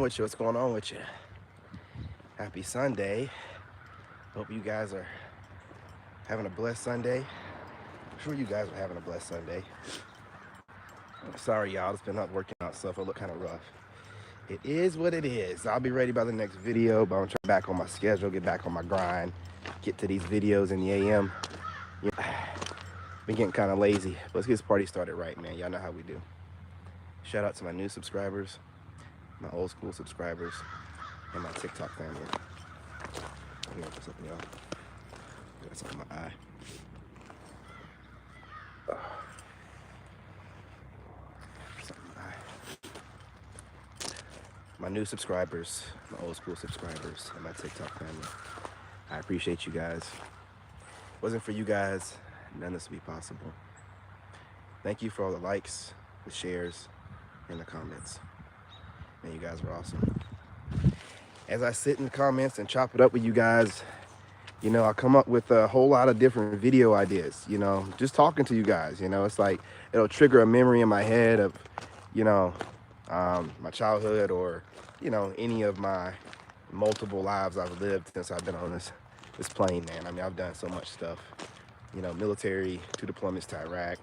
with you? What's going on with you? Happy Sunday. Hope you guys are having a blessed Sunday. I'm sure you guys are having a blessed Sunday. Sorry, y'all. It's been up working out stuff. I look kind of rough. It is what it is. I'll be ready by the next video, but I'm trying to back on my schedule, get back on my grind, get to these videos in the AM. You know, been getting kind of lazy. But let's get this party started right, man. Y'all know how we do. Shout out to my new subscribers, my old school subscribers, and my TikTok family. Let me open something, y'all. Got something in my eye. Something in my eye. My new subscribers, my old school subscribers, and my TikTok family. I appreciate you guys. If it wasn't for you guys, none of this would be possible. Thank you for all the likes, the shares, and the comments. Man, you guys are awesome. As I sit in the comments and chop it up with you guys, you know, I come up with a whole lot of different video ideas, you know, just talking to you guys, you know, it's like, it'll trigger a memory in my head of, you know, my childhood or, you know, any of my multiple lives I've lived since I've been on this plane, man. I mean, I've done so much stuff, you know, military, 2 deployments to Iraq,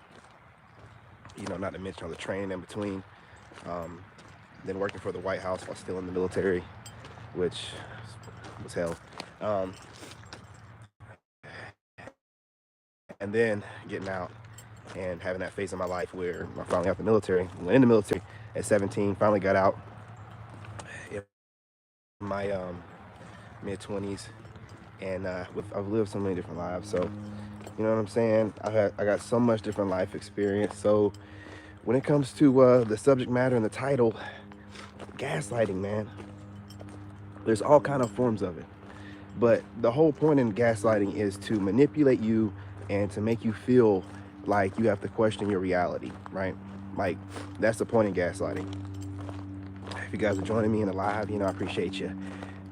you know, not to mention all the training in between. Then working for the White House while still in the military, which was hell. And then getting out and having that phase of my life where I finally got the military, went in the military at 17, finally got out in my mid-20s, and I've lived so many different lives. So, you know what I'm saying? I got so much different life experience. So when it comes to the subject matter and the title, gaslighting, man, there's all kind of forms of it. But the whole point in gaslighting is to manipulate you and to make you feel like you have to question your reality, right? Like, that's the point in gaslighting. If you guys are joining me in the live, you know, I appreciate you.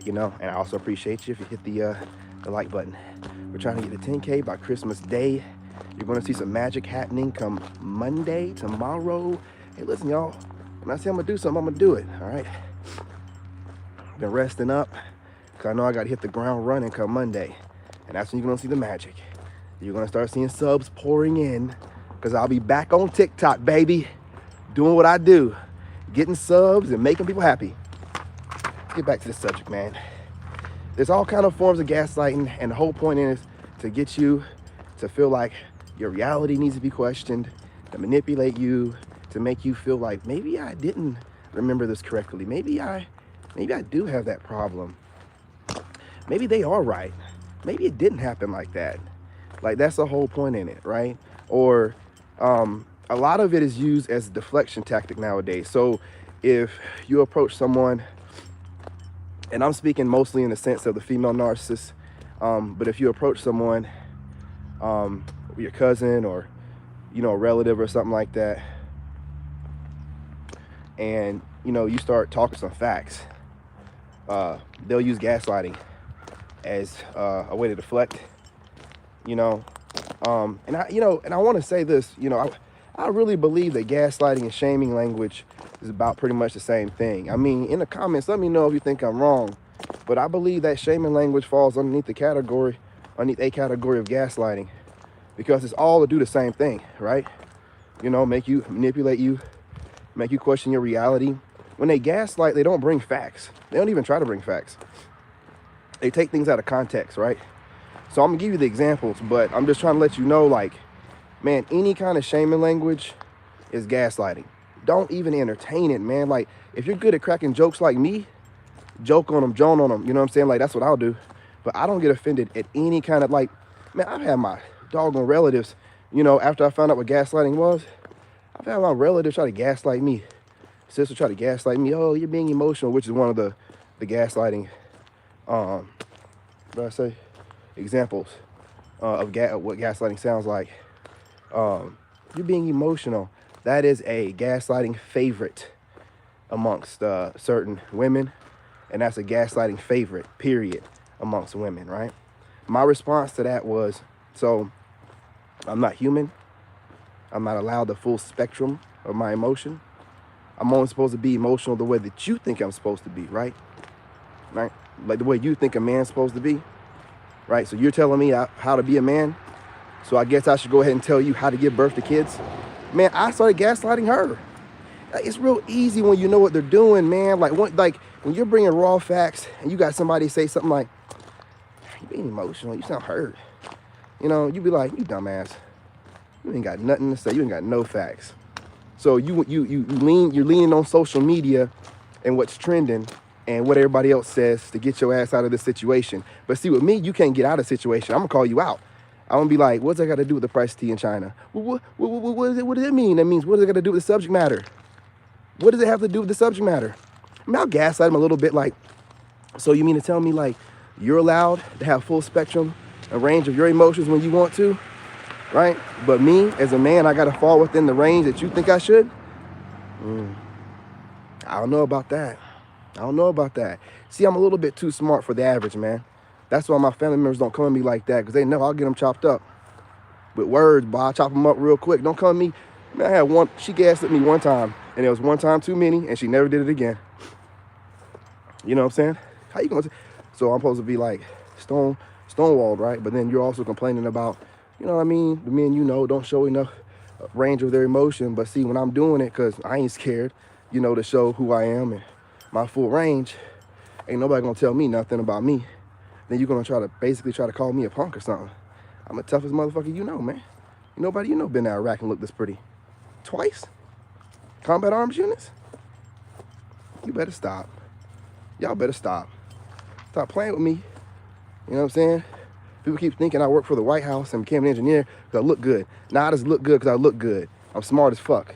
You know, and I also appreciate you if you hit the like button. We're trying to get to 10K by Christmas Day. You're going to see some magic happening come Monday, tomorrow. Hey, listen, y'all. When I say I'm going to do something, I'm going to do it, all right? Been resting up, because I know I got to hit the ground running come Monday. And that's when you're going to see the magic. You're going to start seeing subs pouring in, because I'll be back on TikTok, baby, doing what I do, getting subs and making people happy. Let's get back to the subject, man. There's all kind of forms of gaslighting, and the whole point is to get you to feel like your reality needs to be questioned, to manipulate you, to make you feel like maybe I didn't remember this correctly. Maybe I do have that problem. Maybe they are right. Maybe it didn't happen like that. Like, that's the whole point in it, right? Or a lot of it is used as a deflection tactic nowadays. So if you approach someone, and I'm speaking mostly in the sense of the female narcissist, but if you approach someone, your cousin or, you know, a relative or something like that, and, you know, you start talking some facts, they'll use gaslighting as a way to deflect, you know. And I want to say this, you know, I really believe that gaslighting and shaming language is about pretty much the same thing. I mean, in the comments, let me know if you think I'm wrong, but I believe that shaming language falls underneath a category of gaslighting, because it's all to do the same thing, right? You know, make you manipulate you, make you question your reality. When they gaslight, they don't bring facts. They don't even try to bring facts. They take things out of context, right? So I'm gonna give you the examples, but I'm just trying to let you know, like, man, any kind of shaming language is gaslighting. Don't even entertain it, man. Like, if you're good at cracking jokes like me, joke on them, joan on them. You know what I'm saying? Like, that's what I'll do. But I don't get offended at any kind of, like, man, I've had my doggone relatives, you know, after I found out what gaslighting was, I've had my relatives try to gaslight me. Sister try to gaslight me. Oh, you're being emotional, which is one of the gaslighting, what did I say? Examples of what gaslighting sounds like. You're being emotional. That is a gaslighting favorite amongst certain women, and that's a gaslighting favorite, period, amongst women, right? My response to that was, so I'm not human. I'm not allowed the full spectrum of my emotion. I'm only supposed to be emotional the way that you think I'm supposed to be, right? Right? Like the way you think a man's supposed to be, right? So you're telling me how to be a man. So I guess I should go ahead and tell you how to give birth to kids. Man, I started gaslighting her. It's real easy when you know what they're doing, man. Like when you're bringing raw facts and you got somebody say something like, "You're being emotional. You sound hurt." You know, you be like, "You dumbass. You ain't got nothing to say. You ain't got no facts." So you're leaning on social media and what's trending and what everybody else says to get your ass out of this situation. But see, with me, you can't get out of the situation. I'm gonna call you out. I'm gonna be like, "What's that got to do with the price of tea in China? What does it mean? That means what does it got to do with the subject matter? What does it have to do with the subject matter?" I mean, I'll gaslight them a little bit, like, "So you mean to tell me like you're allowed to have full spectrum, a range of your emotions when you want to, right? But me as a man, I gotta fall within the range that you think I should? I don't know about that. I don't know about that." See, I'm a little bit too smart for the average, man. That's why my family members don't come at me like that, because they know I'll get them chopped up with words, but I'll chop them up real quick. Don't come at me. Man, I had one, she gaslit me one time, and it was one time too many, and she never did it again. You know what I'm saying? How you gonna say? So I'm supposed to be like stonewalled, right? But then you're also complaining about, you know what I mean? The men, you know, don't show enough range of their emotion. But see, when I'm doing it, because I ain't scared, you know, to show who I am and my full range, ain't nobody gonna tell me nothing about me. Then you're gonna basically try to call me a punk or something. I'm the toughest motherfucker you know, man. Nobody you know been to Iraq and looked this pretty. Twice? Combat arms units? You better stop. Y'all better stop. Stop playing with me. You know what I'm saying? People keep thinking I work for the White House and became an engineer because I look good. Nah, I just look good because I look good. I'm smart as fuck.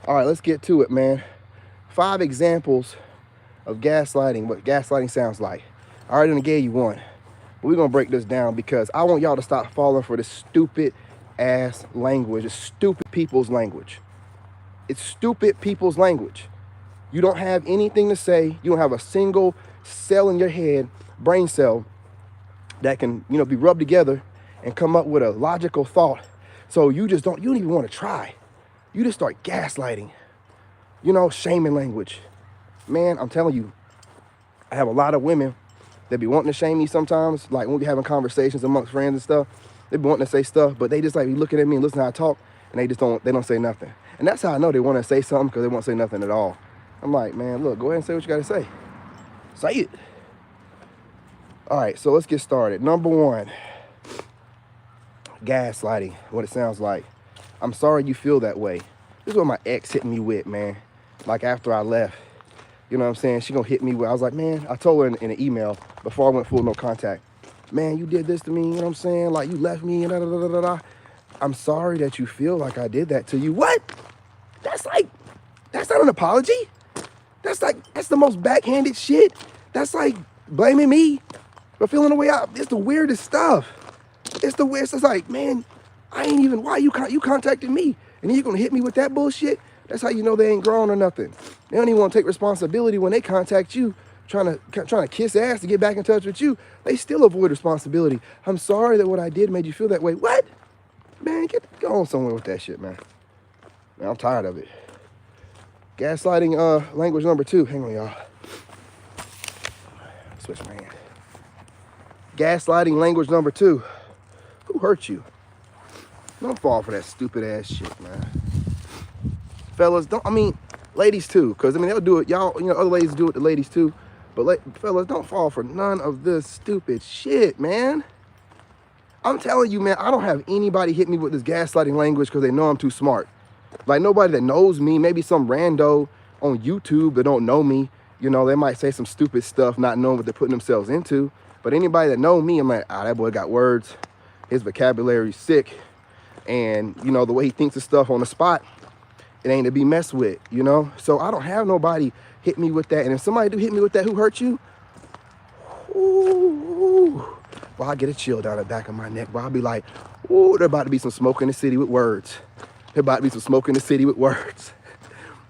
All right, let's get to it, man. 5 examples of gaslighting, what gaslighting sounds like. I already gave you one. But we're going to break this down because I want y'all to stop falling for this stupid ass language. It's stupid people's language. It's stupid people's language. You don't have anything to say. You don't have a single cell in your head, brain cell, that can, you know, be rubbed together and come up with a logical thought. So you don't even want to try. You just start gaslighting, you know, shaming language. Man, I'm telling you, I have a lot of women that be wanting to shame me sometimes, like when we having conversations amongst friends and stuff. They be wanting to say stuff, but they just like be looking at me and listening to how I talk, and they don't say nothing. And that's how I know they want to say something, because they won't say nothing at all. I'm like, man, look, go ahead and say what you got to say. Say it. All right, so let's get started. Number 1, gaslighting, what it sounds like. "I'm sorry you feel that way." This is what my ex hit me with, man. Like after I left, you know what I'm saying? She gonna hit me with, I was like, man, I told her in an email before I went full no contact, "Man, you did this to me, you know what I'm saying? Like you left me and da da da da da. I'm sorry that you feel like I did that to you." What? That's not an apology. That's the most backhanded shit. That's like blaming me for feeling the way out. It's the weirdest stuff. It's the weirdest. It's like, man, I ain't even, why you contacted me? And then you're gonna hit me with that bullshit? That's how you know they ain't grown or nothing. They don't even want to take responsibility when they contact you, trying to kiss ass to get back in touch with you. They still avoid responsibility. "I'm sorry that what I did made you feel that way." What? Man, go on somewhere with that shit, man. Man, I'm tired of it. Gaslighting language number 2. Hang on, y'all. Switch my hand. Gaslighting language number 2. Who hurt you? Don't fall for that stupid ass shit, man. Fellas, ladies too, because they'll do it. Y'all, other ladies do it to ladies too. But fellas, don't fall for none of this stupid shit, man. I'm telling you, man, I don't have anybody hit me with this gaslighting language because they know I'm too smart. Like nobody that knows me, maybe some rando on YouTube that don't know me, they might say some stupid stuff, not knowing what they're putting themselves into. But anybody that know me, I'm like, that boy got words. His vocabulary's sick. And, the way he thinks of stuff on the spot, it ain't to be messed with, So I don't have nobody hit me with that. And if somebody do hit me with that, who hurt you? Ooh. Well, I get a chill down the back of my neck. Well, I'll be like, ooh, there about to be some smoke in the city with words. There about to be some smoke in the city with words.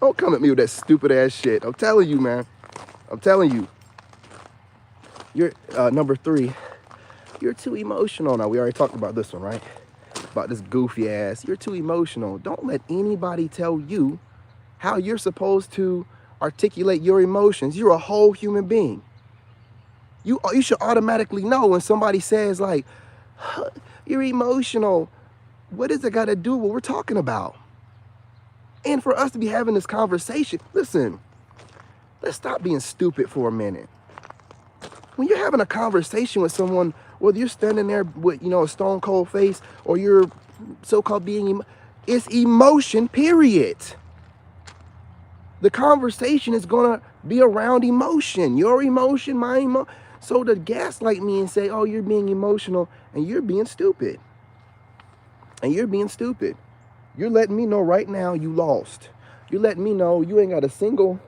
Don't come at me with that stupid ass shit. I'm telling you, man. I'm telling you. You're number 3. You're too emotional. Now, we already talked about this one, right? About this goofy ass. You're too emotional. Don't let anybody tell you how you're supposed to articulate your emotions. You're a whole human being. You should automatically know when somebody says like, huh, you're emotional. What does it got to do with what we're talking about? And for us to be having this conversation, listen, let's stop being stupid for a minute. When you're having a conversation with someone, whether you're standing there with, a stone cold face or you're so-called being, it's emotion, period. The conversation is going to be around emotion, your emotion, my emotion. So to gaslight me and say, oh, you're being emotional and you're being stupid. And you're being stupid. You're letting me know right now you lost. You're letting me know you ain't got a single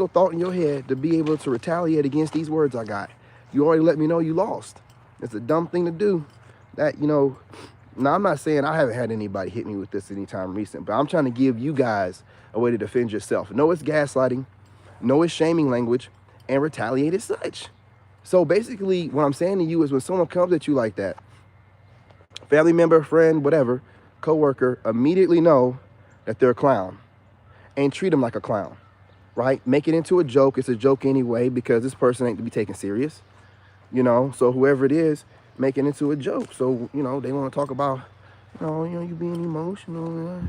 thought in your head to be able to retaliate against these words I got. You already let me know you lost. It's a dumb thing to do. That, now I'm not saying I haven't had anybody hit me with this anytime recent, but I'm trying to give you guys a way to defend yourself. Know it's gaslighting, know it's shaming language, and retaliate as such. So basically what I'm saying to you is when someone comes at you like that, family member, friend, whatever, coworker, immediately know that they're a clown and treat them like a clown, right? Make it into a joke. It's a joke anyway because this person ain't to be taken serious, so whoever it is, make it into a joke. So, they want to talk about, you being emotional,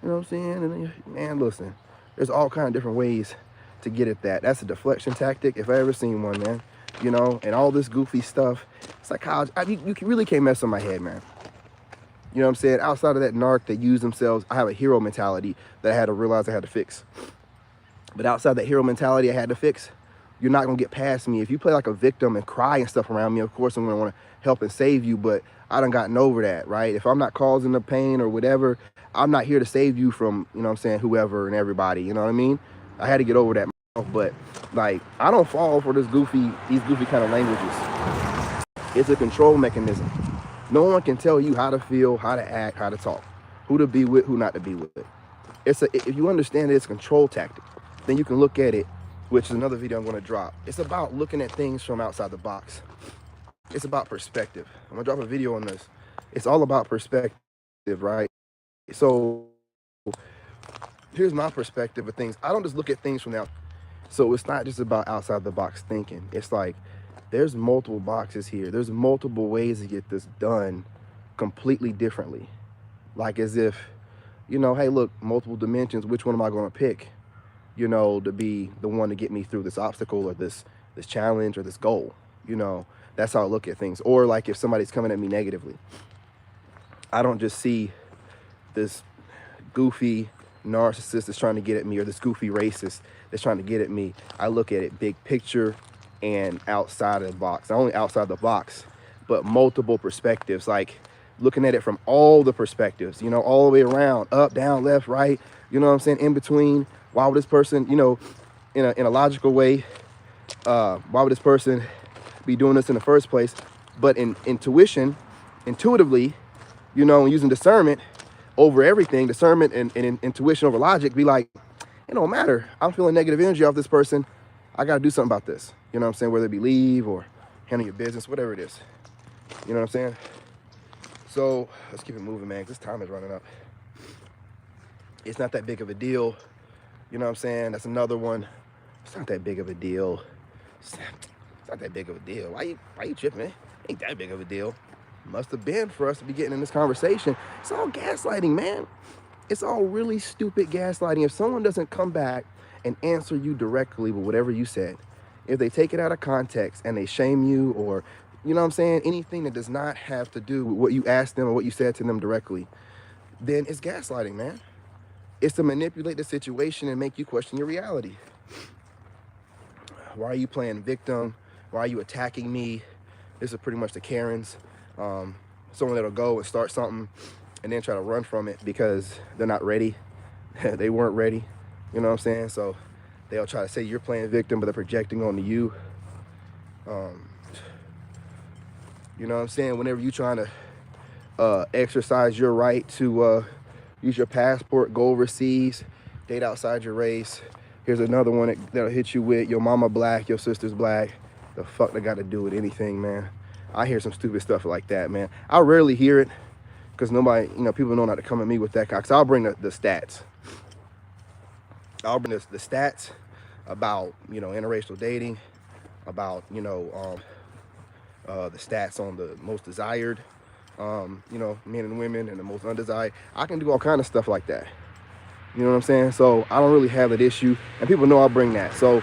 you know what I'm saying? And man, listen, there's all kind of different ways to get at that. That's a deflection tactic if I ever seen one, man. And all this goofy stuff. Psychology, you really can't mess with my head, man. You know what I'm saying? Outside of that narc that use themselves, I have a hero mentality that I had to realize I had to fix. But outside that hero mentality I had to fix, you're not going to get past me. If you play like a victim and cry and stuff around me, of course I'm going to want to help and save you, but I done gotten over that, right? If I'm not causing the pain or whatever, I'm not here to save you from, whoever and everybody, you know what I mean? I had to get over that myself, but like, I don't fall for these goofy kind of languages. It's a control mechanism. No one can tell you how to feel, how to act, how to talk, who to be with, who not to be with. If you understand that it's a control tactic, then you can look at it, which is another video I'm going to drop. It's about looking at things from outside the box. It's about perspective. I'm going to drop a video on this. It's all about perspective, right? So here's my perspective of things. I don't just look at things from now. So it's not just about outside the box thinking. It's like, there's multiple boxes here. There's multiple ways to get this done completely differently. Like as if, hey, look, multiple dimensions, which one am I going to pick, to be the one to get me through this obstacle or this challenge or this goal, That's how I look at things. Or like if somebody's coming at me negatively, I don't just see this goofy narcissist that's trying to get at me or this goofy racist that's trying to get at me. I look at it big picture and outside of the box. Not only outside the box, but multiple perspectives, like looking at it from all the perspectives, all the way around, up, down, left, right, you know what I'm saying, in between. Why would this person, in a logical way, why would this person be doing this in the first place? But intuitively, using discernment over everything, discernment and intuition over logic, be like, it don't matter. I'm feeling negative energy off this person. I got to do something about this. You know what I'm saying? Whether it be leave or handle your business, whatever it is. You know what I'm saying? So let's keep it moving, man, 'cause this time is running up. It's not that big of a deal. You know what I'm saying? That's another one. It's not that big of a deal. It's not that big of a deal. Why you tripping, man? Ain't that big of a deal. Must have been for us to be getting in this conversation. It's all gaslighting, man. It's all really stupid gaslighting. If someone doesn't come back and answer you directly with whatever you said, if they take it out of context and they shame you or, you know what I'm saying, anything that does not have to do with what you asked them or what you said to them directly, then it's gaslighting, man. It's to manipulate the situation and make you question your reality. Why are you playing victim? Why are you attacking me? This is pretty much the Karens. Someone that'll go and start something and then try to run from it because they're not ready. They weren't ready. You know what I'm saying? So they'll try to say you're playing victim, but they're projecting onto you. You know what I'm saying? Whenever you're trying to exercise your right to use your passport, go overseas, date outside your race. Here's another one that'll hit you with your mama black, your sister's black. The fuck they got to do with anything, man? I hear some stupid stuff like that, man. I rarely hear it because nobody, people know not to come at me with that. Cause I'll bring the stats. I'll bring the stats about, you know, interracial dating, about, you know, the stats on the most desired, you know, men and women, and the most undesired. I can do all kind of stuff like that. You know what I'm saying? So I don't really have that issue, and people know I'll bring that. So,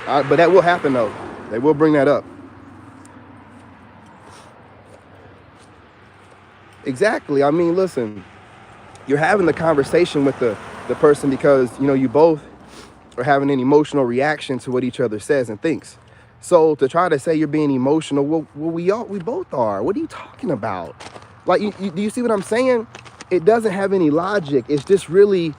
but that will happen though. They will bring that up. Exactly. I mean, listen, you're having the conversation with the person because, you know, you both are having an emotional reaction to what each other says and thinks. So to try to say you're being emotional, well we both are. What are you talking about? Like, do you see what I'm saying? It doesn't have any logic. It's just really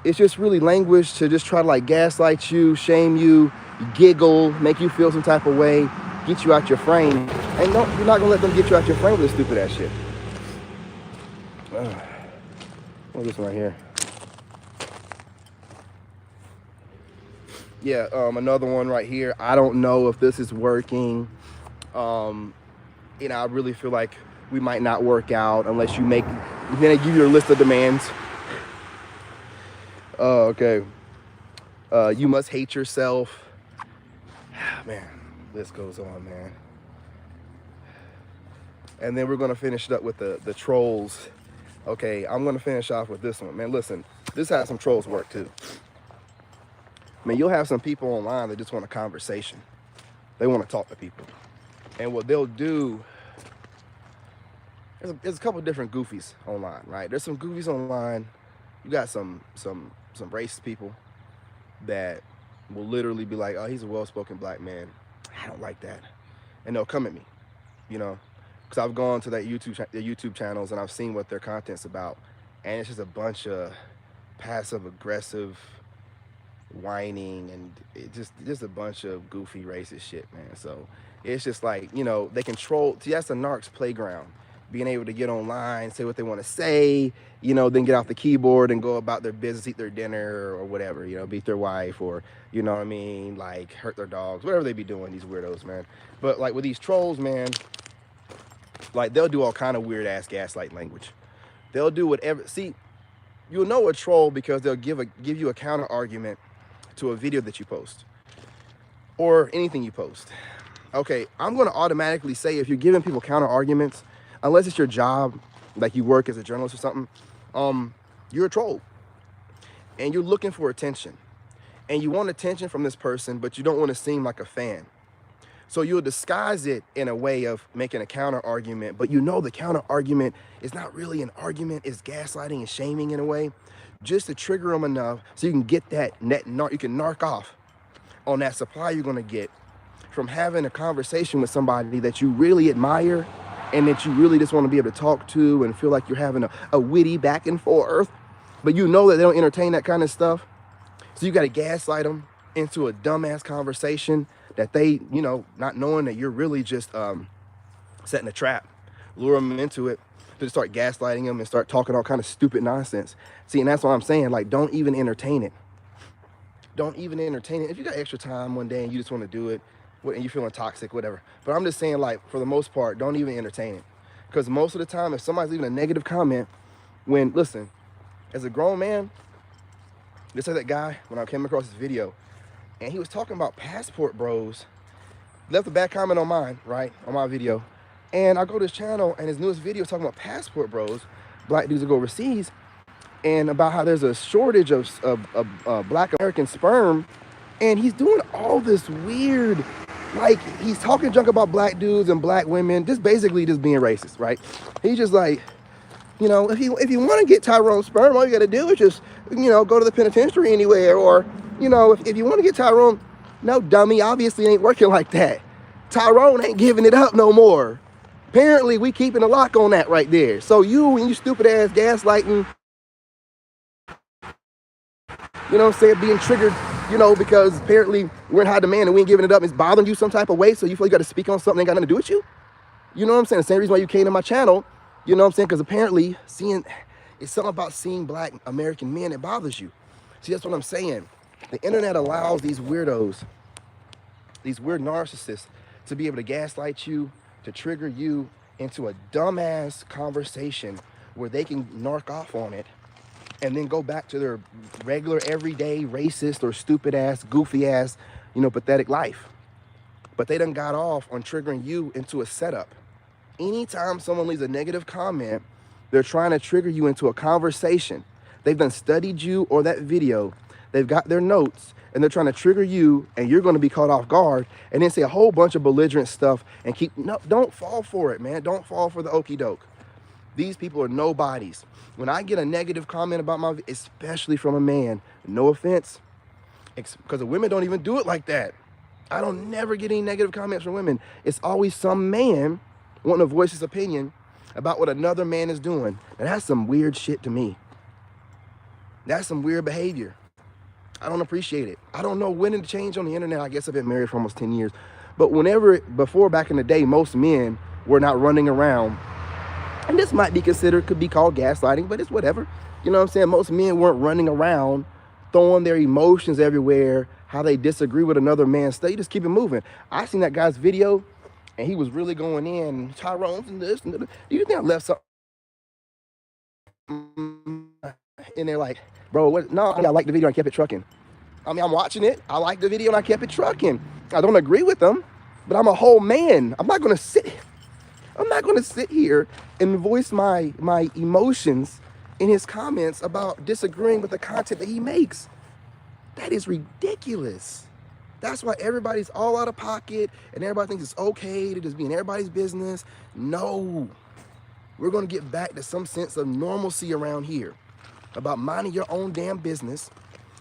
language to just try to like gaslight you, shame you, giggle, make you feel some type of way, get you out your frame. And you're not gonna let them get you out your frame with this stupid ass shit. What's this one right here? Yeah, another one right here. I don't know if this is working. You know, I really feel like we might not work out unless you make, then they give you a list of demands. Okay. You must hate yourself. Man, this goes on, man. And then we're gonna finish it up with the trolls. Okay, I'm gonna finish off with this one. Man, listen, this has some trolls work too. I mean, you'll have some people online that just want a conversation. They want to talk to people. And what they'll do, there's a couple different goofies online, right? There's some goofies online. You got some racist people that will literally be like, oh, he's a well-spoken black man. I don't like that. And they'll come at me, you know, because I've gone to that YouTube channels and I've seen what their content's about. And it's just a bunch of passive-aggressive whining, and it just a bunch of goofy racist shit, man. So it's just like, you know, they control. See, that's the narcs playground, being able to get online, say what they want to say, you know, then get off the keyboard and go about their business, eat their dinner or whatever, you know, beat their wife, or, you know what I mean, like hurt their dogs, whatever they be doing, these weirdos, man. But like with these trolls, man, like they'll do all kind of weird ass gaslight language. They'll do whatever. See, you'll know a troll because they'll give you a counter argument to a video that you post or anything you post. Okay, I'm going to automatically say if you're giving people counter arguments, unless it's your job, like you work as a journalist or something, you're a troll and you're looking for attention, and you want attention from this person, but you don't want to seem like a fan. So you'll disguise it in a way of making a counter argument, but you know the counter argument is not really an argument, it's gaslighting and shaming in a way, just to trigger them enough so you can get you can narc off on that supply you're gonna get from having a conversation with somebody that you really admire and that you really just want to be able to talk to and feel like you're having a witty back and forth, but you know that they don't entertain that kind of stuff. So you gotta gaslight them into a dumbass conversation that they, you know, not knowing that you're really just setting a trap, lure them into it, to start gaslighting them and start talking all kind of stupid nonsense. See, and that's what I'm saying, like, don't even entertain it. Don't even entertain it. If you got extra time one day and you just want to do it, and you're feeling toxic, whatever. But I'm just saying, like, for the most part, don't even entertain it. Because most of the time, if somebody's leaving a negative comment, listen, as a grown man, just like that guy, when I came across this video, and he was talking about passport bros, left a bad comment on mine, right, on my video. And I go to his channel, and his newest video is talking about passport bros, black dudes that go overseas, and about how there's a shortage of black American sperm. And he's doing all this weird, like, he's talking junk about black dudes and black women, just basically just being racist, right? He's just like, you know, if you want to get Tyrone's sperm, all you got to do is just, you know, go to the penitentiary anywhere. Or, you know, if you want to get Tyrone, no, dummy, obviously it ain't working like that. Tyrone ain't giving it up no more. Apparently, we keeping a lock on that right there. So you and you stupid ass gaslighting, you know what I'm saying, being triggered, you know, because apparently we're in high demand and we ain't giving it up. It's bothering you some type of way, so you feel you got to speak on something that ain't got nothing to do with you. You know what I'm saying? The same reason why you came to my channel, you know what I'm saying? Because apparently it's something about seeing black American men that bothers you. See, that's what I'm saying. The internet allows these weirdos, these weird narcissists, to be able to gaslight you, to trigger you into a dumbass conversation where they can narc off on it and then go back to their regular, everyday, racist or stupid ass, goofy ass, you know, pathetic life. But they done got off on triggering you into a setup. Anytime someone leaves a negative comment, they're trying to trigger you into a conversation. They've done studied you or that video. They've got their notes and they're trying to trigger you, and you're going to be caught off guard and then say a whole bunch of belligerent stuff and no, don't fall for it, man. Don't fall for the okie doke. These people are nobodies. When I get a negative comment about my, especially from a man, no offense, because the women don't even do it like that. I don't never get any negative comments from women. It's always some man wanting to voice his opinion about what another man is doing. And that's some weird shit to me. That's some weird behavior. I don't appreciate it. I don't know when it changed on the internet. I guess I've been married for almost 10 years. But before back in the day, most men were not running around. And this might be considered, could be called gaslighting, but it's whatever. You know what I'm saying? Most men weren't running around throwing their emotions everywhere, how they disagree with another man's stuff. You just keep it moving. I seen that guy's video, and he was really going in, Tyrone's and this and that. Do you think I left something in there like, bro, what? No, I liked the video and I kept it trucking. I mean, I'm watching it. I liked the video and I kept it trucking. I don't agree with them, but I'm a whole man. I'm not gonna sit here and voice my emotions in his comments about disagreeing with the content that he makes. That is ridiculous. That's why everybody's all out of pocket and everybody thinks it's okay to just be in everybody's business. No, we're gonna get back to some sense of normalcy around here about minding your own damn business.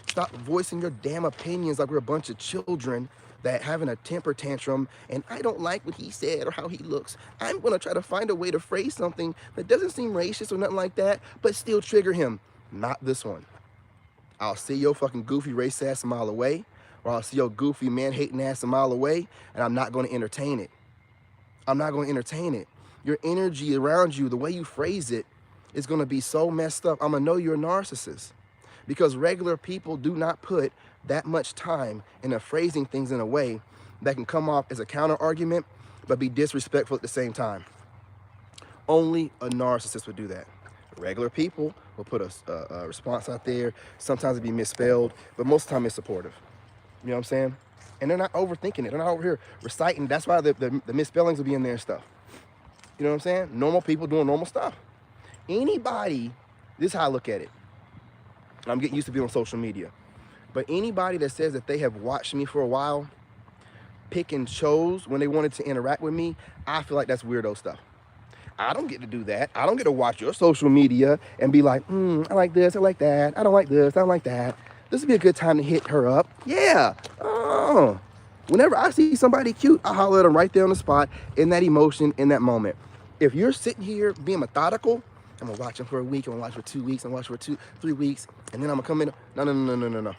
Stop voicing your damn opinions like we're a bunch of children that having a temper tantrum and I don't like what he said or how he looks. I'm gonna try to find a way to phrase something that doesn't seem racist or nothing like that, but still trigger him. Not this one. I'll see your fucking goofy race ass a mile away, or I'll see your goofy man-hating ass a mile away, and I'm not gonna entertain it. I'm not gonna entertain it. Your energy around you, the way you phrase it, is gonna be so messed up. I'm gonna know you're a narcissist. Because regular people do not put that much time into phrasing things in a way that can come off as a counter argument, but be disrespectful at the same time. Only a narcissist would do that. Regular people will put a response out there. Sometimes it'd be misspelled, but most of the time it's supportive. You know what I'm saying? And they're not overthinking it. They're not over here reciting. That's why the misspellings will be in there and stuff. You know what I'm saying? Normal people doing normal stuff. Anybody, this is how I look at it. I'm getting used to being on social media. But anybody that says that they have watched me for a while, pick and chose when they wanted to interact with me, I feel like that's weirdo stuff. I don't get to do that. I don't get to watch your social media and be like, I like this, I like that. I don't like this, I don't like that. This would be a good time to hit her up. Yeah. Oh. Whenever I see somebody cute, I holler at them right there on the spot in that emotion, in that moment. If you're sitting here being methodical, I'm gonna watch them for a week, I'm gonna watch for 2 weeks, I'm gonna watch for 3 weeks, and then I'm gonna come in. No.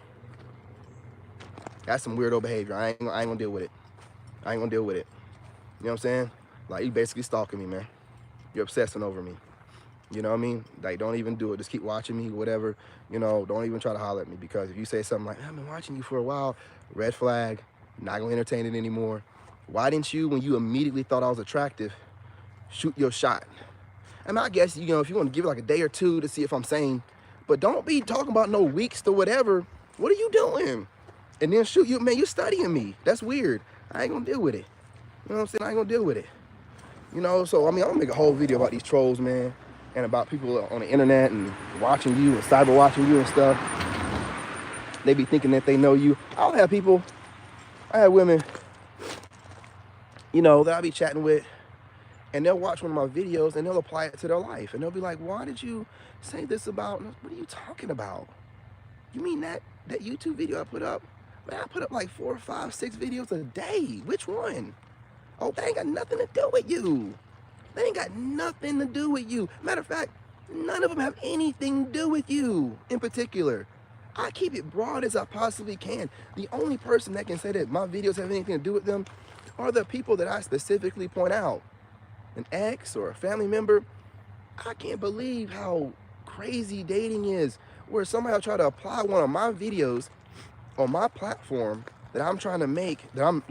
That's some weirdo behavior. I ain't gonna deal with it. I ain't gonna deal with it. You know what I'm saying? Like, you basically stalking me, man. You're obsessing over me. You know what I mean? Like, don't even do it. Just keep watching me, whatever. You know, don't even try to holler at me, because if you say something like, I've been watching you for a while, red flag, not gonna entertain it anymore. Why didn't you, when you immediately thought I was attractive, shoot your shot? I mean, I guess, you know, if you want to give it like a day or two to see if I'm sane, but don't be talking about no weeks to whatever. What are you doing? And then shoot you, man, you're studying me. That's weird. I ain't gonna deal with it. You know what I'm saying? I ain't gonna deal with it. You know, so, I mean, I'm gonna make a whole video about these trolls, man, and about people on the internet and watching you and cyber watching you and stuff. They be thinking that they know you. I have women, you know, that I'll be chatting with, and they'll watch one of my videos and they'll apply it to their life. And they'll be like, why did you say this about, what are you talking about? You mean that YouTube video I put up? Man, I put up like 4, 5, 6 videos a day. Which one? Oh, they ain't got nothing to do with you. They ain't got nothing to do with you. Matter of fact, none of them have anything to do with you in particular. I keep it broad as I possibly can. The only person that can say that my videos have anything to do with them are the people that I specifically point out. An ex or a family member. I can't believe how crazy dating is, where somebody will try to apply one of my videos on my platform that I'm trying to make, that I'm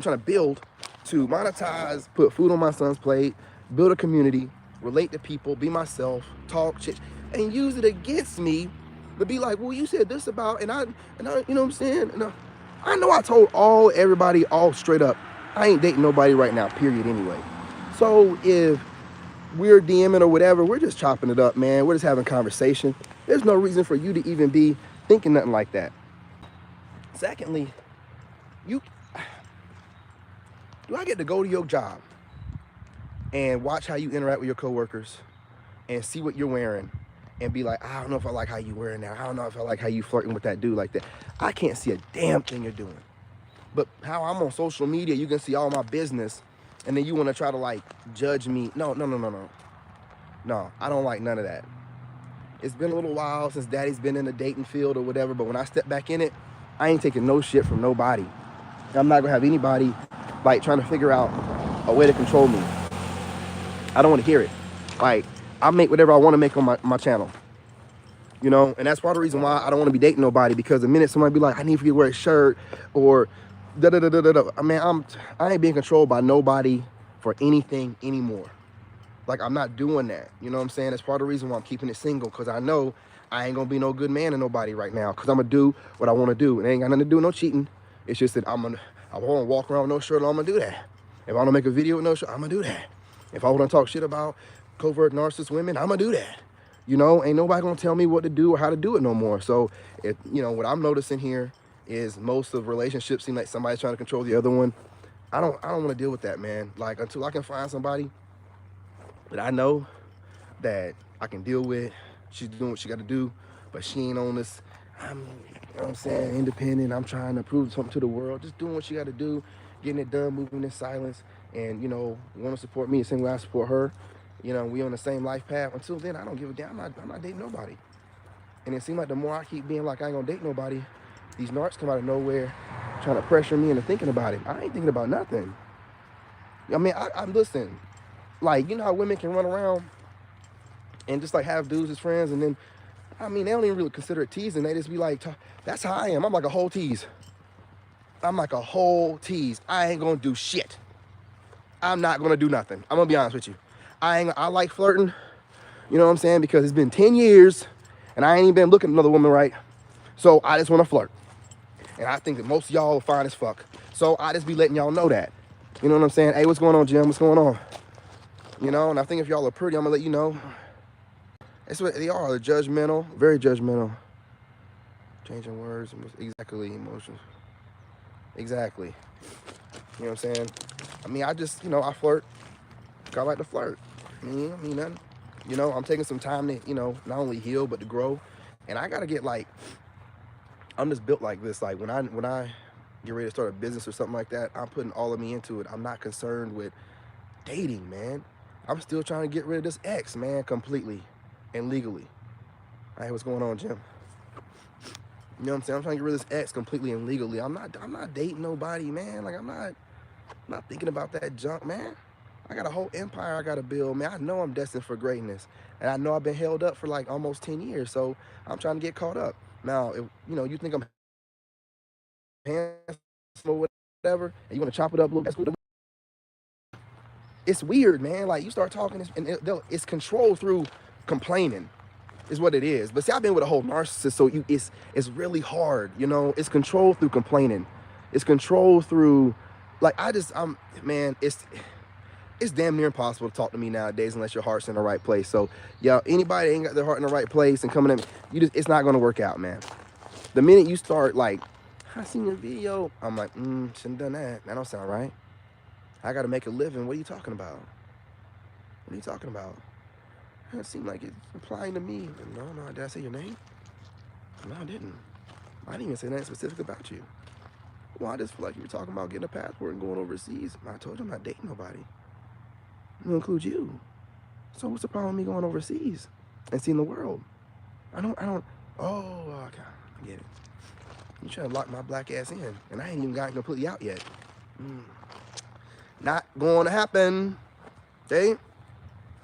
trying to build to monetize, put food on my son's plate, build a community, relate to people, be myself, talk, shit. and use it against me to be like, well, you said this about, and I, you know what I'm saying? And I know I told everybody all straight up, I ain't dating nobody right now, period, anyway. So if we're DMing or whatever, we're just chopping it up, man. We're just having conversation. There's no reason for you to even be thinking nothing like that. Secondly, do I get to go to your job and watch how you interact with your coworkers and see what you're wearing and be like, I don't know if I like how you wearing that. I don't know if I like how you flirting with that dude like that. I can't see a damn thing you're doing. But how I'm on social media, you can see all my business, and then you want to try to like judge me. No, I don't like none of that. It's been a little while since daddy's been in the dating field or whatever, but when I step back in it, I ain't taking no shit from nobody. I'm not gonna have anybody like trying to figure out a way to control me. I don't want to hear it. Like, I make whatever I want to make on my channel. You know, and that's part of the reason why I don't want to be dating nobody, because the minute somebody be like, I need for you to wear a shirt or da-da-da-da-da-da. I mean, I ain't being controlled by nobody for anything anymore. Like, I'm not doing that. You know what I'm saying? That's part of the reason why I'm keeping it single, because I know I ain't going to be no good man to nobody right now, because I'm going to do what I want to do. It ain't got nothing to do with no cheating. It's just that I want to walk around with no shirt on, I'm going to do that. If I want to make a video with no shirt, I'm going to do that. If I want to talk shit about covert narcissist women, I'm going to do that. You know, ain't nobody going to tell me what to do or how to do it no more. So, you know, what I'm noticing here is most of relationships seem like somebody's trying to control the other one. I don't want to deal with that, man. Like, until I can find somebody that I know that I can deal with, she's doing what she got to do, but she ain't on this, you know what I'm saying, independent, I'm trying to prove something to the world, just doing what she got to do, getting it done, moving in silence, and, you know, want to support me the same way I support her. You know, we on the same life path. Until then, I don't give a damn. I'm not dating nobody. And it seems like the more I keep being like I ain't gonna date nobody, these narcs come out of nowhere trying to pressure me into thinking about it. I ain't thinking about nothing. I mean, I'm listen, like, you know how women can run around and just like have dudes as friends, and then, I mean, they don't even really consider it teasing. They just be like, that's how I am. I'm like a whole tease. I'm like a whole tease. I ain't gonna do shit. I'm not gonna do nothing. I'm gonna be honest with you. I like flirting, you know what I'm saying? Because it's been 10 years and I ain't even been looking at another woman right. So I just want to flirt. And I think that most of y'all are fine as fuck. So I just be letting y'all know that. You know what I'm saying? Hey, what's going on, Jim? What's going on? You know, and I think if y'all are pretty, I'm gonna let you know. That's what they are. They're judgmental, very judgmental. Changing words, exactly, emotions. Exactly. You know what I'm saying? I mean, I just, you know, I flirt. I like to flirt. I mean, nothing. You know, I'm taking some time to, you know, not only heal, but to grow. And I got to get like, I'm just built like this. Like when I get ready to start a business or something like that, I'm putting all of me into it. I'm not concerned with dating, man. I'm still trying to get rid of this ex, man, completely and legally. All right, what's going on, Jim? You know what I'm saying? I'm trying to get rid of this ex completely and legally. I'm not dating nobody, man. Like I'm not thinking about that junk, man. I got a whole empire I got to build, man. I know I'm destined for greatness. And I know I've been held up for like almost 10 years. So I'm trying to get caught up. Now, if, you know, you think I'm handsome or whatever, and you want to chop it up a little bit, it's weird, man. Like you start talking, and it's controlled through complaining is what it is. But see, I've been with a whole narcissist, so it's really hard, you know. It's controlled through complaining. It's controlled through, like, man, it's damn near impossible to talk to me nowadays unless your heart's in the right place. So, yeah, anybody that ain't got their heart in the right place and coming at me, it's not gonna work out, man. The minute you start like, I seen your video, I'm like, shouldn't have done that. That don't sound right. I gotta make a living. What are you talking about? What are you talking about? It seemed like it's applying to me. No, did I say your name? No, I didn't. I didn't even say anything specific about you. Well, I just feel like you were talking about getting a passport and going overseas. I told you I'm not dating nobody. It'll include you. So what's the problem with me going overseas and seeing the world? I don't, oh, okay, I get it. You trying to lock my black ass in, and I ain't even gotten completely out yet. Not going to happen, okay?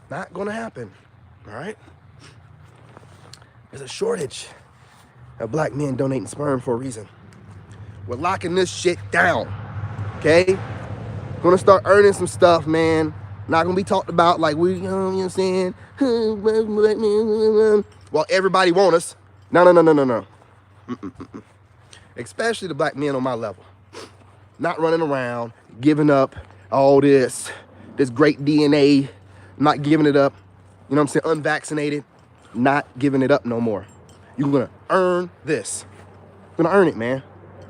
Not going to happen, all right? There's a shortage of black men donating sperm for a reason. We're locking this shit down, okay? Gonna start earning some stuff, man. Not gonna be talked about like we, you know what I'm saying? Well, everybody want us. No, no, no, no, no, no. Especially the black men on my level. Not running around, giving up all this great DNA, not giving it up. You know what I'm saying? Unvaccinated, not giving it up no more. You're gonna earn this. You're gonna earn it, man.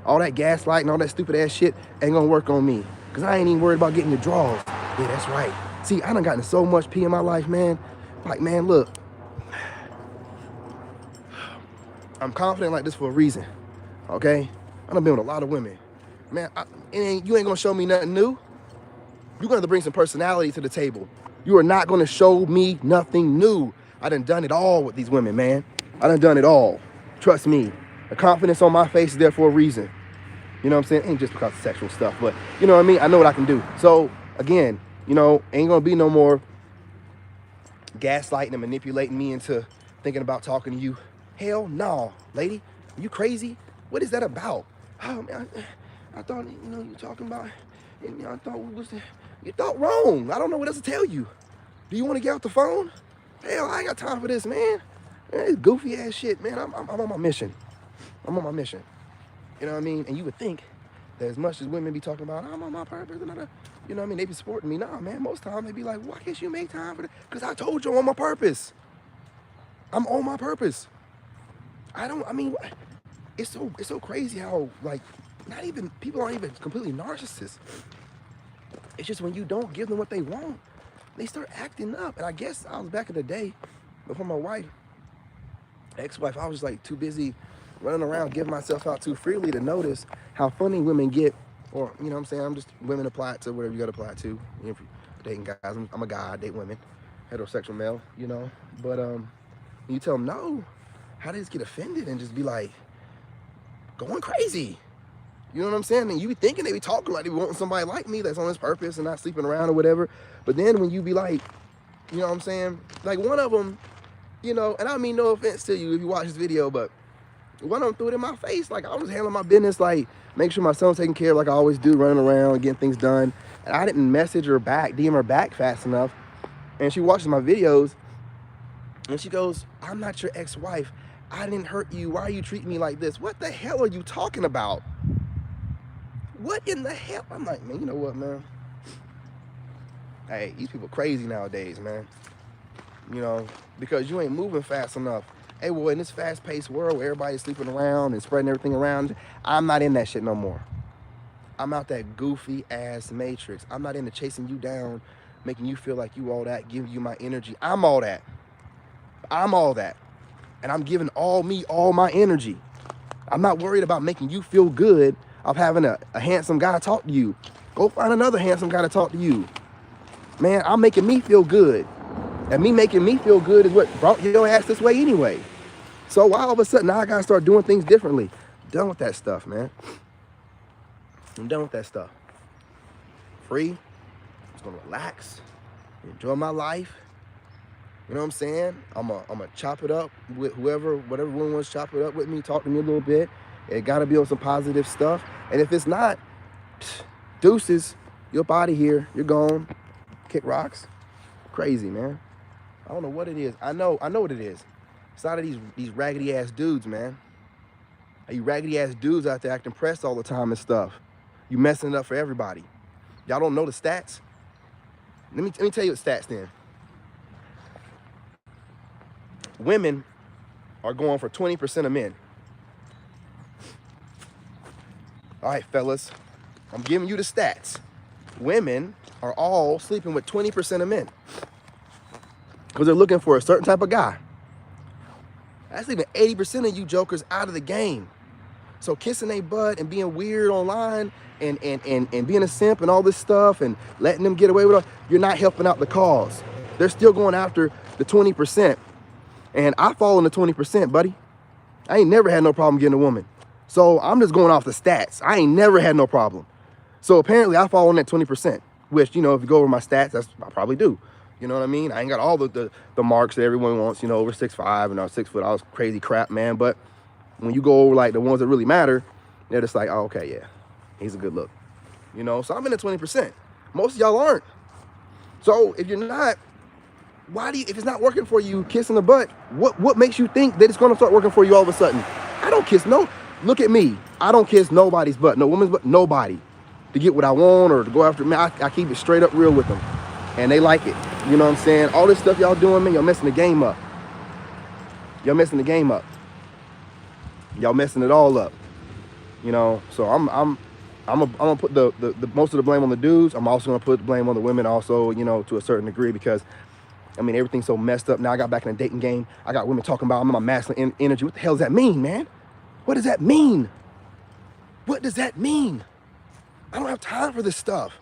All that gaslighting, all that stupid ass shit ain't gonna work on me. Cause I ain't even worried about getting the draws. Yeah, that's right. See, I done gotten so much pee in my life, man. Like, man, look. I'm confident like this for a reason, okay? I done been with a lot of women. Man, you ain't gonna show me nothing new. You're gonna have to bring some personality to the table. You are not gonna show me nothing new. I done it all with these women, man. I done it all. Trust me. The confidence on my face is there for a reason. You know what I'm saying? Ain't just because of sexual stuff, but you know what I mean? I know what I can do. So, again, you know, ain't gonna be no more gaslighting and manipulating me into thinking about talking to you. Hell no, lady. Are you crazy? What is that about? Oh, man, I thought, you know, you were talking about, and you know, I thought we was, you thought wrong. I don't know what else to tell you. Do you want to get off the phone? Hell, I ain't got time for this, man. It's goofy ass shit, man. I'm on my mission. I'm on my mission. You know what I mean? And you would think that as much as women be talking about, I'm on my purpose, you know what I mean? They be supporting me. Nah, man, most time they be like, why can't you make time for that? Because I told you I'm on my purpose. I'm on my purpose. It's so crazy how, like, people aren't even completely narcissists. It's just when you don't give them what they want, they start acting up. And I guess I was back in the day before my wife, ex-wife, I was just like too busy running around giving myself out too freely to notice how funny women get. Or, you know what I'm saying? I'm just, women apply it to whatever you got to apply it to. You know, if you're dating guys, I'm a guy, I date women, heterosexual male, you know. But you tell them no, how they just get offended and just be like going crazy. You know what I'm saying? And you be thinking they be talking like they be wanting somebody like me that's on his purpose and not sleeping around or whatever. But then when you be like, you know what I'm saying? Like one of them, you know, and I mean no offense to you if you watch this video, but one of them threw it in my face. Like I was handling my business, like make sure my son's taken care of like I always do, running around, getting things done. And I didn't message her back, DM her back fast enough. And she watches my videos and she goes, I'm not your ex-wife. I didn't hurt you. Why are you treating me like this? What the hell are you talking about? What in the hell? I'm like, man, you know what, man? Hey, these people crazy nowadays, man. You know, because you ain't moving fast enough. Hey, well, in this fast-paced world where everybody's sleeping around and spreading everything around, I'm not in that shit no more. I'm out that goofy-ass matrix. I'm not into chasing you down, making you feel like you all that, giving you my energy. I'm all that. I'm all that. And I'm giving all me, all my energy. I'm not worried about making you feel good of having a handsome guy talk to you. Go find another handsome guy to talk to you. Man, I'm making me feel good. And me making me feel good is what brought your ass this way anyway. So why all of a sudden now I gotta start doing things differently? I'm done with that stuff, man. I'm done with that stuff. Free. I'm just gonna relax, enjoy my life. You know what I'm saying? I'm a chop it up with whatever one wants to chop it up with me, talk to me a little bit. It gotta be on some positive stuff. And if it's not, deuces, you're up out of here, you're gone. Kick rocks. Crazy, man. I don't know what it is. I know what it is. It's out of these raggedy ass dudes, man. You raggedy ass dudes out there acting pressed all the time and stuff. You messing it up for everybody. Y'all don't know the stats? Let me tell you the stats then. Women are going for 20% of men. All right, fellas, I'm giving you the stats. Women are all sleeping with 20% of men because they're looking for a certain type of guy. That's leaving 80% of you jokers out of the game. So kissing a butt and being weird online and being a simp and all this stuff and letting them get away with it, you're not helping out the cause. They're still going after the 20%. And I fall in the 20%, buddy. I ain't never had no problem getting a woman. So I'm just going off the stats. I ain't never had no problem. So apparently I fall in that 20%, which, you know, if you go over my stats, I probably do. You know what I mean? I ain't got all the marks that everyone wants, you know, over 6'5" and 6 foot, all this crazy crap, man. But when you go over like the ones that really matter, they're just like, oh, okay, yeah, he's a good look. You know, so I'm in the 20%. Most of y'all aren't. So if you're not, if it's not working for you, kissing the butt, what makes you think that it's gonna start working for you all of a sudden? I don't kiss look at me. I don't kiss nobody's butt, no woman's butt, nobody. To get what I want or to go after me, I keep it straight up real with them. And they like it. You know what I'm saying? All this stuff y'all doing, man, y'all messing the game up. Y'all messing the game up. Y'all messing it all up. You know, so I'm gonna put the most of the blame on the dudes. I'm also gonna put the blame on the women also, you know, to a certain degree, because I mean, everything's so messed up now. I got back in the dating game. I got women talking about I'm in my masculine energy. What the hell does that mean, man? What does that mean? What does that mean? I don't have time for this stuff.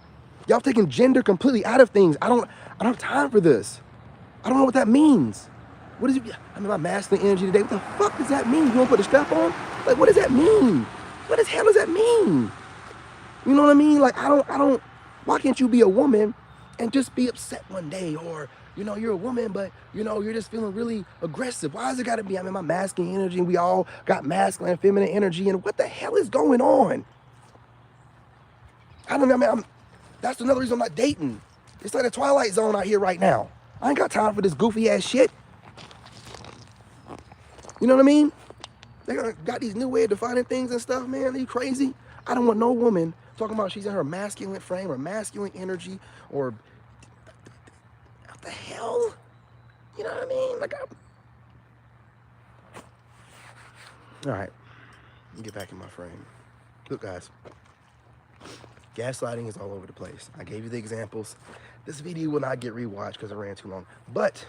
Y'all taking gender completely out of things. I don't have time for this. I don't know what that means. What is it? I'm in my masculine energy today. What the fuck does that mean? You want to put a strap on? Like, what does that mean? What the hell does that mean? You know what I mean? Like, I don't, why can't you be a woman and just be upset one day? Or, you know, you're a woman, but, you know, you're just feeling really aggressive. Why has it got to be, I'm in my masculine energy and we all got masculine and feminine energy, and what the hell is going on? I don't know, man, that's another reason I'm not dating. It's like a Twilight Zone out here right now. I ain't got time for this goofy ass shit. You know what I mean? They got these new way of defining things and stuff, man. Are you crazy? I don't want no woman talking about she's in her masculine frame or masculine energy or what the hell? You know what I mean? Like, all right, let me get back in my frame. Look, guys, gaslighting is all over the place. I gave you the examples. This video will not get rewatched because it ran too long. But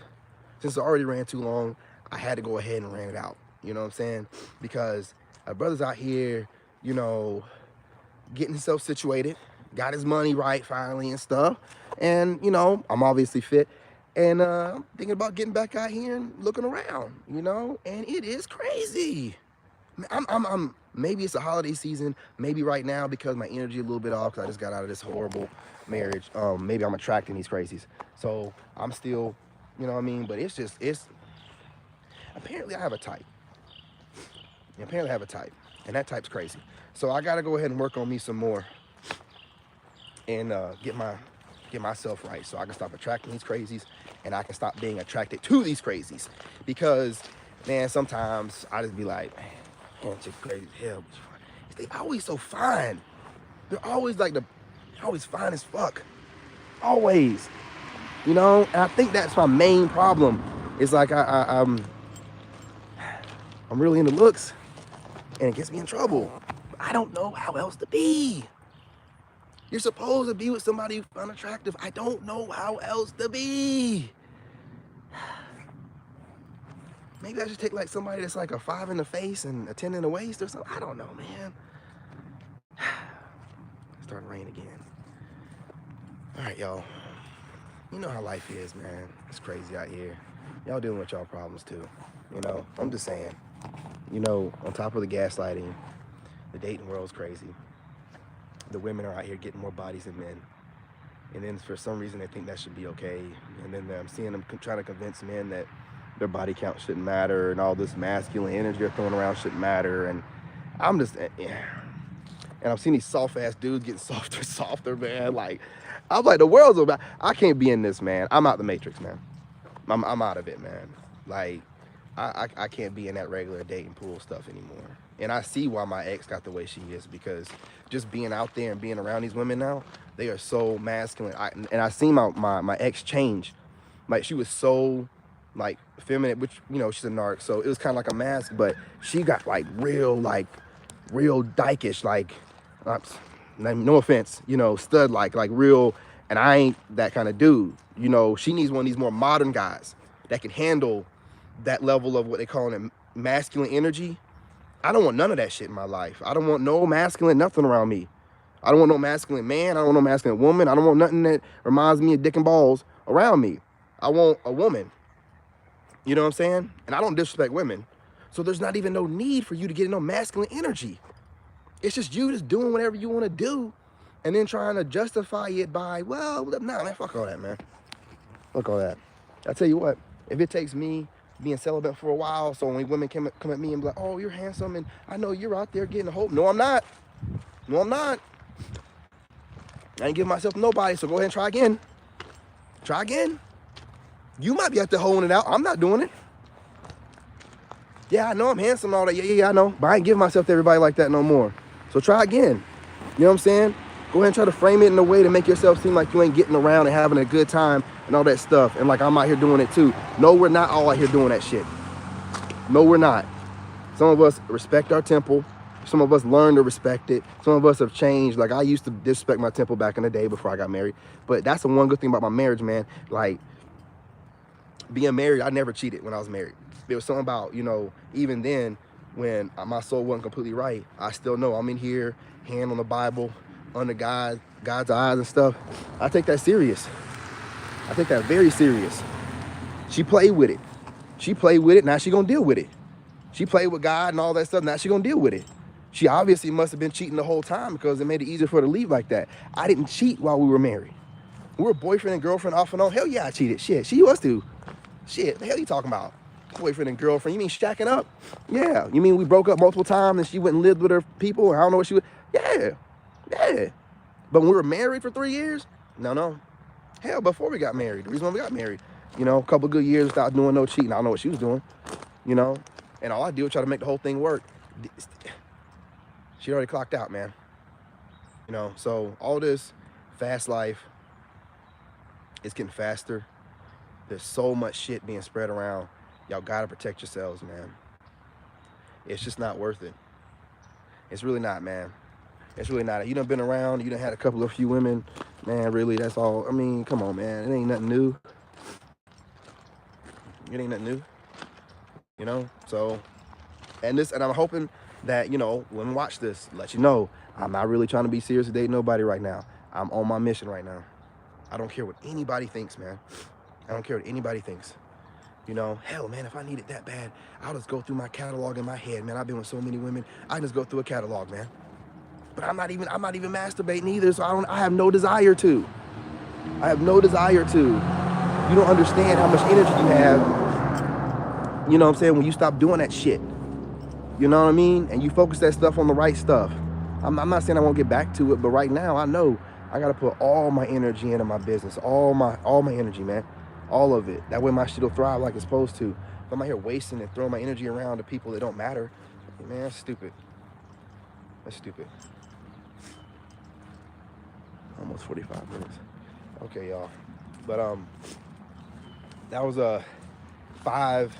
since it already ran too long, I had to go ahead and ran it out. You know what I'm saying? Because our brother's out here, you know, getting himself situated, got his money right finally and stuff. And, you know, I'm obviously fit. And I'm thinking about getting back out here and looking around, you know? And it is crazy. I'm maybe it's a holiday season, maybe right now because my energy a little bit off because I just got out of this horrible marriage. Maybe I'm attracting these crazies. So I'm still, you know what I mean? But it's apparently I have a type. Apparently I have a type, and that type's crazy. So I gotta go ahead and work on me some more and get myself right so I can stop attracting these crazies and I can stop being attracted to these crazies. Because, man, sometimes I just be like, man, chick crazy as hell. They always so fine. They're always like always fine as fuck. Always. You know? And I think that's my main problem. It's like I'm really into looks and it gets me in trouble. I don't know how else to be. You're supposed to be with somebody who's unattractive. I don't know how else to be. Maybe I should take like somebody that's like a 5 in the face and a 10 in the waist or something. I don't know, man. It's starting to rain again. All right, y'all. You know how life is, man. It's crazy out here. Y'all dealing with y'all problems too. You know, I'm just saying. You know, on top of the gaslighting, the dating world's crazy. The women are out here getting more bodies than men. And then for some reason they think that should be okay. And then I'm seeing them trying to convince men that their body count shouldn't matter and all this masculine energy they're throwing around shouldn't matter. And I'm just, and I've seen these soft ass dudes getting softer, man. Like, I'm like, the world's about, I can't be in this, man. I'm out the matrix, man. I'm out of it, man. Like, I can't be in that regular dating pool stuff anymore. And I see why my ex got the way she is, because just being out there and being around these women now, they are so masculine. And I seen my ex change. Like, she was so like feminine, which, you know, she's a narc, so it was kind of like a mask, but she got like real dykish, like, no offense, you know, stud like real. And I ain't that kind of dude. You know, she needs one of these more modern guys that can handle that level of what they call it masculine energy. I don't want none of that shit in my life. I don't want no masculine nothing around me. I don't want no masculine man. I don't want no masculine woman. I don't want nothing that reminds me of dick and balls around me. I want a woman. You know what I'm saying? And I don't disrespect women. So there's not even no need for you to get no masculine energy. It's just you just doing whatever you want to do and then trying to justify it by, well, nah, man, fuck all that, man. Fuck all that. I tell you what, if it takes me being celibate for a while, so when women come at me and be like, oh, you're handsome, and I know you're out there getting a hope. No, I'm not. No, I'm not. I ain't giving myself to nobody, so go ahead and try again. Try again. You might be out there holding it out. I'm not doing it. Yeah, I know I'm handsome and all that. Yeah, I know. But I ain't giving myself to everybody like that no more. So try again. You know what I'm saying? Go ahead and try to frame it in a way to make yourself seem like you ain't getting around and having a good time and all that stuff. And like I'm out here doing it too. No, we're not all out here doing that shit. No, we're not. Some of us respect our temple. Some of us learn to respect it. Some of us have changed. Like, I used to disrespect my temple back in the day before I got married. But that's the one good thing about my marriage, man. Like, being married, I never cheated when I was married. There was something about, you know, even then, when my soul wasn't completely right, I still know I'm in here, hand on the Bible, under God's eyes and stuff. I take that serious. I take that very serious. She played with it. She played with it. Now she gonna deal with it. She played with God and all that stuff. Now she gonna deal with it. She obviously must have been cheating the whole time because it made it easier for her to leave like that. I didn't cheat while we were married. We were boyfriend and girlfriend off and on. Hell yeah, I cheated. Shit, she was too. Shit, the hell you talking about? Boyfriend and girlfriend. You mean shacking up? Yeah. You mean we broke up multiple times and she went and lived with her people? Or I don't know what she was. Yeah. But when we were married for 3 years? No. Hell, before we got married. The reason why we got married. You know, a couple good years without doing no cheating. I don't know what she was doing. You know? And all I did was try to make the whole thing work. She already clocked out, man. You know, so all this fast life, it's getting faster. There's so much shit being spread around. Y'all gotta protect yourselves, man. It's just not worth it. It's really not, man. It's really not. You done been around, you done had a few women, man, really, that's all. I mean, come on, man. It ain't nothing new. It ain't nothing new. You know, so, and I'm hoping that, you know, women watch this, let you know, I'm not really trying to be serious to date nobody right now. I'm on my mission right now. I don't care what anybody thinks, man. I don't care what anybody thinks. You know, hell, man, if I need it that bad, I'll just go through my catalog in my head, man. I've been with so many women. I can just go through a catalog, man. But I'm not even masturbating either, so I have no desire to. I have no desire to. You don't understand how much energy you have. You know what I'm saying? When you stop doing that shit. You know what I mean? And you focus that stuff on the right stuff. I'm not saying I won't get back to it, but right now I know I gotta put all my energy into my business. All my energy, man. All of it. That way my shit will thrive like it's supposed to. If I'm out here wasting and throwing my energy around to people that don't matter, man, that's stupid. That's stupid. Almost 45 minutes. Okay, y'all. But that was 5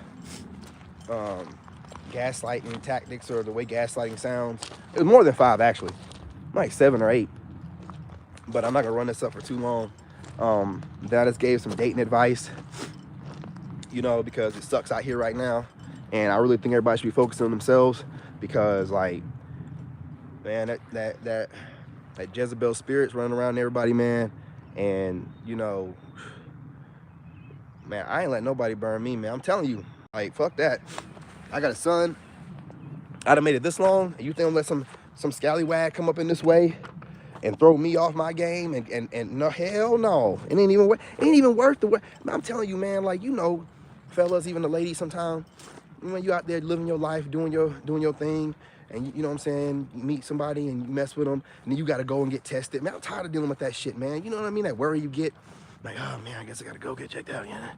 gaslighting tactics, or the way gaslighting sounds. It was more than 5, actually, like 7 or 8, but I'm not gonna run this up for too long. Then I just gave some dating advice, you know, because it sucks out here right now, and I really think everybody should be focusing on themselves, because, like, man, that Jezebel spirit's running around everybody, man. And, you know, man, I ain't let nobody burn me, man. I'm telling you, like, fuck that. I got a son. I done made it this long, and you think I'm gonna let some scallywag come up in this way and throw me off my game? And no, hell no. It ain't even worth the work. I'm telling you, man, like, you know, fellas, even the ladies sometimes, when you out there living your life, doing your thing, and you know what I'm saying, you meet somebody and you mess with them, and then you gotta go and get tested. Man, I'm tired of dealing with that shit, man. You know what I mean? That worry you get. Like, oh man, I guess I gotta go get checked out, yeah.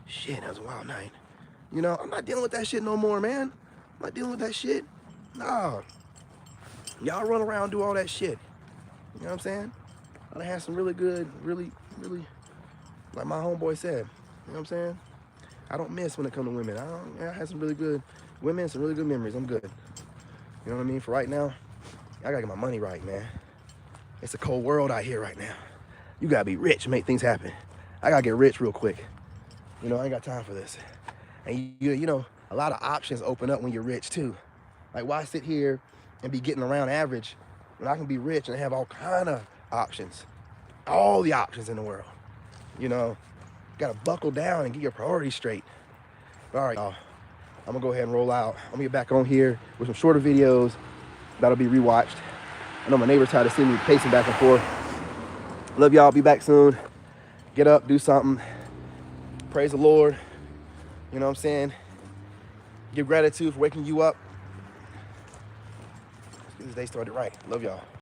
Shit, that was a wild night. You know, I'm not dealing with that shit no more, man. I'm not dealing with that shit. Nah. Y'all run around and do all that shit. You know what I'm saying? I done had some really good, really, like my homeboy said, you know what I'm saying? I don't miss when it comes to women. I had some really good women, some really good memories. I'm good. You know what I mean? For right now, I gotta get my money right, man. It's a cold world out here right now. You gotta be rich to make things happen. I gotta get rich real quick. You know, I ain't got time for this. And you know, a lot of options open up when you're rich too. Like, why sit here and be getting around average when I can be rich and have all kind of options, all the options in the world? You know, gotta buckle down and get your priorities straight. All right, y'all. I'm gonna go ahead and roll out. I'm gonna get back on here with some shorter videos that'll be rewatched. I know my neighbor's tired of seeing me pacing back and forth. Love y'all. Be back soon. Get up, do something. Praise the Lord. You know what I'm saying? Give gratitude for waking you up. Let's get this day started right. Love y'all.